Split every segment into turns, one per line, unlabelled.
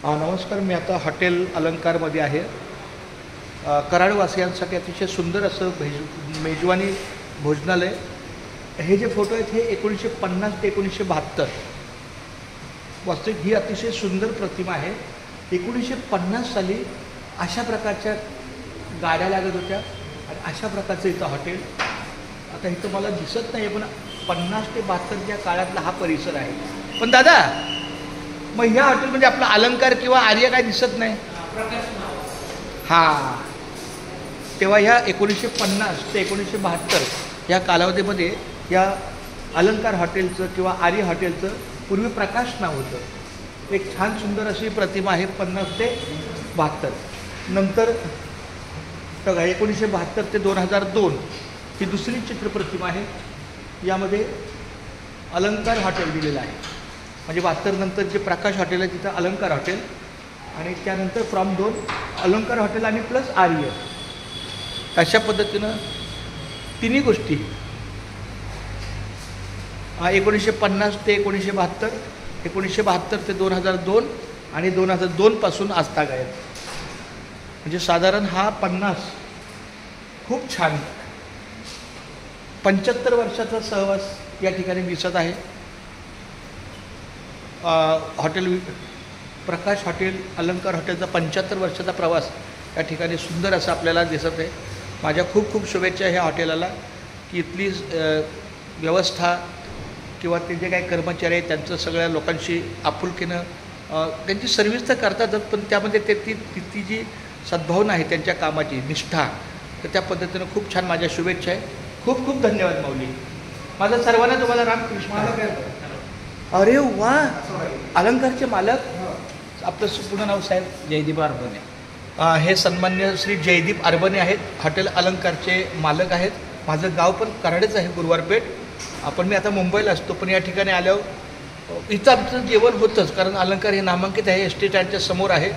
नमस्कार. मी आता हॉटेल अलंकारमध्ये आहे. कराडवासियांसाठी अतिशय सुंदर असं मेजवानी भोजनालय. हे जे फोटो आहेत हे 1950 ते 1972. वास्तविक ही अतिशय सुंदर प्रतिमा आहे. 1950 साली अशा प्रकारच्या गाड्या लागत होत्या आणि अशा प्रकारचं इथं हॉटेल. आता इथं मला दिसत नाही पण 50 ते 72च्या काळातला हा परिसर आहे. पण दादा, मग ह्या हॉटेलमध्ये आपला अलंकार किंवा आर्य काय दिसत नाही? हां, तेव्हा ह्या 1950 ते 1972 या कालावधीमध्ये या अलंकार हॉटेलचं किंवा आर्य हॉटेलचं पूर्वी प्रकाश नाव होतं. एक छान सुंदर अशी प्रतिमा आहे 50 ते 72. नंतर बघा 1972 ते 2002 ही दुसरी चित्रप्रतिमा आहे. यामध्ये अलंकार हॉटेल दिलेलं आहे. म्हणजे 72 नंतर जे प्रकाश हॉटेल आहे तिथं अलंकार हॉटेल आणि त्यानंतर फ्रॉम 2 अलंकार हॉटेल आणि प्लस आर्य, अशा पद्धतीनं तिन्ही गोष्टी 1950 ते 1972, 1972 ते 2002 आणि 2002 पासून आजतागायत. म्हणजे साधारण हा 50 खूप छान 75 वर्षाचा सहवास या ठिकाणी दिसत आहे. हॉटेल प्रकाश हॉटेल अलंकार हॉटेलचा 75 वर्षाचा प्रवास या ठिकाणी सुंदर असं आपल्याला दिसत आहे. माझ्या खूप खूप शुभेच्छा ह्या हॉटेलाला की इथली व्यवस्था किंवा ते जे काही कर्मचारी आहेत त्यांचं सगळ्या लोकांशी आपुलकीनं त्यांची सर्व्हिस तर करतातच, पण त्यामध्ये ती जी सद्भावना आहे त्यांच्या कामाची निष्ठा, तर त्या पद्धतीनं खूप छान. माझ्या शुभेच्छा आहे. खूप खूप धन्यवाद माऊली. माझं सर्वांना तुम्हाला रामकृष्ण. अरे वा, अलंकारचे मालक आपलं पूर्ण नाव साहेब?
जयदीप अरबने.
हे सन्मान्य श्री जयदीप अरबने आहेत, हॉटेल अलंकारचे मालक आहेत. माझं गाव पण कराडच आहे, गुरुवारपेठ. आपण मी आता मुंबईला असतो, पण या ठिकाणी आल्यावर इथं आमचं जेवण होतंच, कारण अलंकार हे नामांकित आहे, एस टी स्टँडच्या समोर आहे.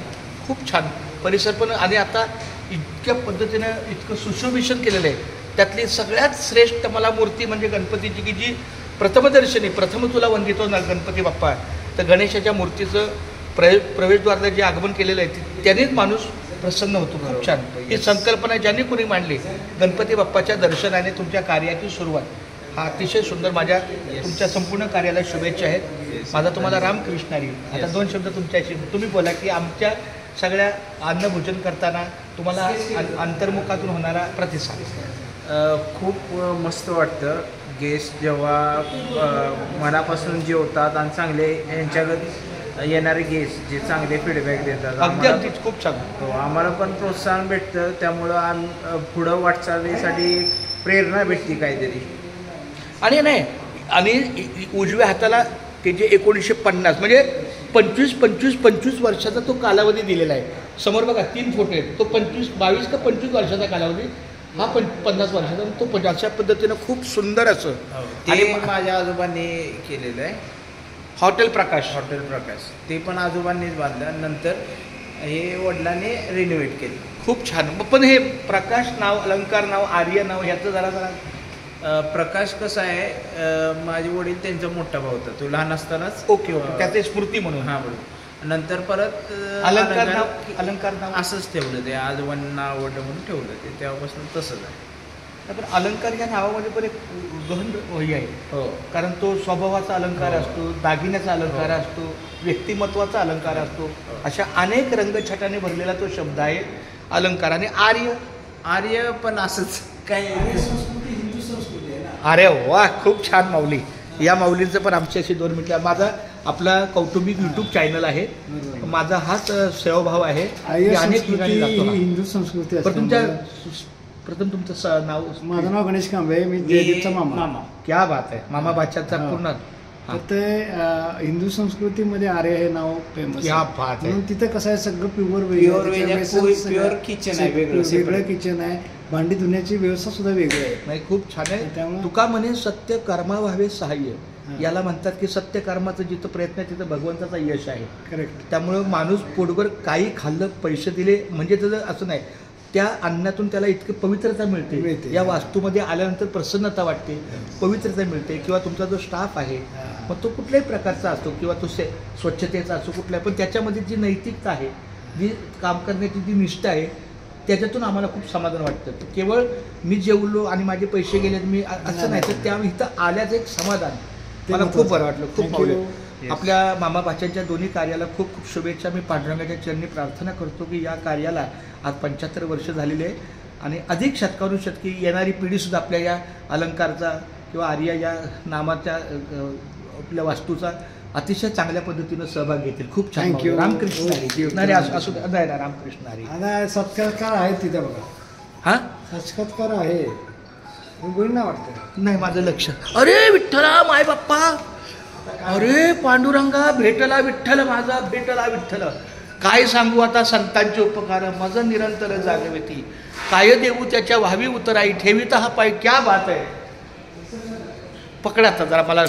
खूप छान परिसर पण, आणि आता इतक्या पद्धतीनं इतकं सुशोभिषण केलेलं आहे. त्यातली सगळ्यात श्रेष्ठ मला मूर्ती म्हणजे गणपतीची, की जी प्रथमदर्शनी प्रथम तुला वंदितो ना गणपती बाप्पा. तर गणेशाच्या मूर्तीचं प्रवेशद्वाराला जे आगमन केलेलं आहे त्यानेच माणूस प्रसन्न होतो. खूप छान ही संकल्पना ज्यांनी कोणी मांडली. गणपती बाप्पाच्या दर्शनाने तुमच्या कार्याची सुरुवात, हा अतिशय सुंदर. माझ्या तुमच्या संपूर्ण कार्याला शुभेच्छा आहेत. माझा तुम्हाला रामकृष्णारी. आता 2 शब्द तुमच्याशी तुम्ही बोला की आमच्या सगळ्या अन्नभोजन करताना तुम्हाला अंतर्मुखातून होणारा प्रतिसाद.
खूप मस्त वाटतं. गेस्ट जेव्हा मनापासून जेवतात आणि चांगले यांच्याकडे येणारे गेस्ट जे चांगले फीडबॅक देतात,
अगदीच खूप छान.
आम्हाला पण प्रोत्साहन भेटतं. त्यामुळं पुढं वाटचालीसाठी प्रेरणा भेटते काहीतरी.
आणि नाही, आणि उजव्या हाताला ते जे 1950 म्हणजे 25 वर्षाचा तो कालावधी दिलेला आहे. समोर बघा 3 फोटो आहेत. तो 22 का 25 वर्षाचा कालावधी, हा 50 वर्षाचा. तो अशा पद्धतीनं खूप सुंदर असं.
आणि माझ्या आजोबांनी केलेलं आहे
हॉटेल प्रकाश.
ते पण आजोबांनीच बांधलं. नंतर हे वडिलांनी रिनोव्हेट केलं.
खूप छान. पण हे प्रकाश नाव, अलंकार नाव, आर्य नाव ह्याचं जरा
प्रकाश कसं आहे, माझे वडील त्यांचा मोठा भाऊ होता, तो लहान असतानाच.
ओके त्याचे स्मृती म्हणून.
हां, बरोबर. नंतर परत
अलंकार नाव
असंच ठेवलं. ते आजोबांना आवडलं म्हणून ठेवलं. ते तेव्हापासून तसंच आहे.
पण अलंकार या नावामध्ये पण एक गहन हे आहे.
हो,
कारण तो स्वभावाचा अलंकार असतो, दागिन्याचा अलंकार असतो, व्यक्तिमत्वाचा अलंकार असतो. अशा अनेक रंगछटाने भरलेला तो शब्द आहे अलंकार. आणि
आर्य पण असंच काय.
अरे वा, खूप छान माऊली. या माऊलींचं पण आमच्याशी 2 मिनिटं. माझा आपला कौटुंबिक यूट्यूब चॅनल आहे. माझा हाच सेवाभाव आहे. अनेक ठिकाणी जातो.
हिंदू संस्कृती.
प्रथम तुमचं नाव?
माझं नाव गणेश कांबळे. मी जयदीपचा मामा.
क्या बात आहे. मामा बादशाहचा पूर्ण.
तर ते हिंदू संस्कृतीमध्ये आर्य हे नाव फेमस.
क्या बात आहे.
म्हणून तिथं कसं आहे, सगळं प्युअर
किचन आहे,
वेगळं किचन आहे. भांडी धुण्याची व्यवस्था सुद्धा वेगळी आहे.
नाही, खूप छान आहे. त्यामुळे तुका म्हणे सत्य कर्मा व्हावे सहाय्य. याला म्हणतात की सत्य कर्माचं जिथं प्रयत्न आहे तिथं भगवंताचा यश आहे.
करेक्ट.
त्यामुळं माणूस पोटभर काही खाल्लं, पैसे दिले म्हणजे त्याचं असं नाही, त्या अन्नातून त्याला इतकी पवित्रता मिळते. या वास्तूमध्ये आल्यानंतर प्रसन्नता वाटते, पवित्रता मिळते. किंवा तुमचा जो स्टाफ आहे मग तो कुठल्याही प्रकारचा असतो किंवा तो स्वच्छतेचा असो कुठलाही, पण त्याच्यामध्ये जी नैतिकता आहे, जी काम करण्याची जी निष्ठा आहे, त्याच्यातून आम्हाला खूप समाधान वाटतं. केवळ मी जेवलो आणि माझे पैसे गेले मी असं नाही, तर त्या इथं आल्याचं एक समाधान मला खूप बरं वाटलं, खूप आवडलं. आपल्या मामा भाच्यांच्या दोन्ही कार्याला खूप खूप शुभेच्छा. मी पांडुरंगाच्या चरणी प्रार्थना करतो की या कार्याला आज 75 वर्ष झालेली आहे आणि अधिक शतकानुशतकी शतकी येणारी पिढीसुद्धा आपल्या या अलंकारचा किंवा आर्या या नामाच्या आपल्या वास्तूचा अतिशय चांगल्या पद्धतीनं सहभाग घेतील. खूप छान.
Thank you.
रामकृष्ण हरी. नाही असू नाही ना, रामकृष्ण हरी.
आता साक्षात्कार आहे तिथे बघा,
हां
साक्षात्कार आहे, गोळींना वाटतं.
नाही माझं लक्ष. अरे विठ्ठला माय बाप्पा, अरे पांडुरंगा भेटला विठ्ठल माझा, भेटला विठ्ठल. काय सांगू आता संतांचे उपकार माझं निरंतर जागवेती. काय देऊ त्याच्या व्हावी उतराई, ठेवीत हा पाय क्या बात आहे. पकडा आता जरा मला